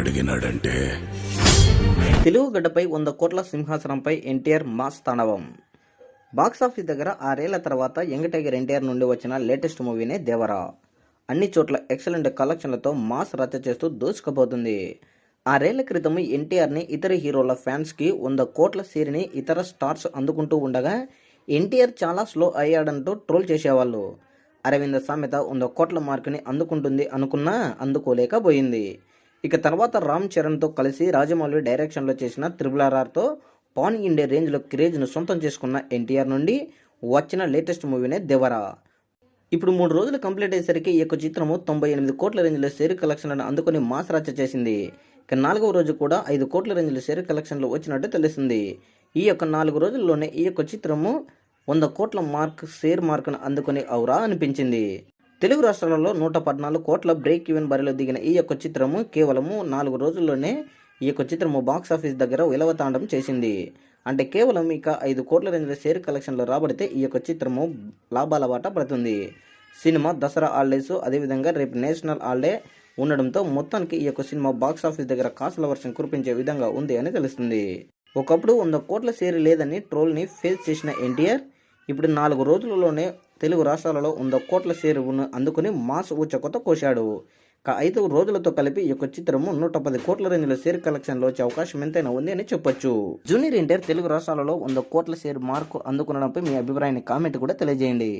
అడిగినాడంటే తెలుగు గడ్డపై 100 కోట్ల సింహాసనంపై ఎన్టీఆర్ మాస్ తాండవం. బాక్సాఫీస్ దగ్గర 6 ఏళ్ల తర్వాత యంగ్ టైగర్ ఎన్టీఆర్ నుండి వచ్చిన లేటెస్ట్ మూవీనే దేవరా. అన్ని చోట్ల ఎక్సలెంట్ కలెక్షన్లతో మాస్ రచ్చ చేస్తూ దూసుకుపోతుంది. 6 ఏళ్ల క్రితం ఎన్టీఆర్ని ఇతర హీరోల ఫ్యాన్స్కి 100 కోట్ల షేర్ని ఇతర స్టార్స్ అందుకుంటూ ఉండగా ఎన్టీఆర్ చాలా స్లో అయ్యాడంటూ ట్రోల్ చేసేవాళ్ళు. అరవింద సామెత 100 కోట్ల మార్కుని అందుకుంటుంది అనుకున్నా అందుకోలేకపోయింది. ఇక తర్వాత రామ్ చరణ్తో కలిసి రాజమౌళి డైరెక్షన్లో చేసిన RRRతో పాన్ ఇండియా రేంజ్లో క్రేజ్ను సొంతం చేసుకున్న ఎన్టీఆర్ నుండి వచ్చిన లేటెస్ట్ మూవీనే దేవరా. ఇప్పుడు 3 రోజులు కంప్లీట్ అయ్యేసరికి ఈ యొక్క చిత్రము 98 కోట్ల రేంజ్లో షేర్ కలెక్షన్లను అందుకుని మాస్ రచ్చ చేసింది. ఇక 4వ రోజు కూడా 5 కోట్ల రేంజ్లో షేర్ కలెక్షన్లు వచ్చినట్టు తెలుస్తుంది. ఈ యొక్క 4 రోజుల్లోనే ఈ యొక్క చిత్రము 100 కోట్ల షేర్ మార్కును అందుకుని ఔరా అనిపించింది. తెలుగు రాష్ట్రాలలో 114 కోట్ల బ్రేక్ ఈవెన్ బరిలో దిగిన ఈ యొక్క చిత్రము కేవలము 4 రోజుల్లోనే ఈ యొక్క చిత్రము బాక్సాఫీస్ దగ్గర విలవతాండం చేసింది. అంటే కేవలం ఇక 5 కోట్ల రేంజ్ల షేర్ కలెక్షన్లు రాబడితే ఈ యొక్క చిత్రము లాభాల బాట పడుతుంది. సినిమా దసరా హాలిడేస్ అదేవిధంగా రేపు నేషనల్ హాలిడే ఉండడంతో మొత్తానికి ఈ యొక్క సినిమా బాక్సాఫీస్ దగ్గర కాసుల వర్షం కురిపించే విధంగా ఉంది అని తెలుస్తుంది. ఒకప్పుడు 100 కోట్ల షేర్ లేదని ట్రోల్ని ఫేస్ చేసిన ఎన్టీఆర్ ఇప్పుడు 4 రోజులలోనే తెలుగు రాష్ట్రాలలో 100 కోట్ల షేర్ అందుకుని మాస్ ఊచకొత కోశాడు. 5 రోజులతో కలిపి ఈ యొక్క చిత్రము 110 కోట్ల రేంజ్ల షేర్ కలెక్షన్లో వచ్చే అవకాశం ఎంతైనా ఉంది అని చెప్పొచ్చు. జూనియర్ ఎన్టీఆర్ తెలుగు రాష్ట్రాలలో 100 కోట్ల షేర్ మార్కు అందుకునడంపై మీ అభిప్రాయాన్ని కామెంట్ కూడా తెలియజేయండి.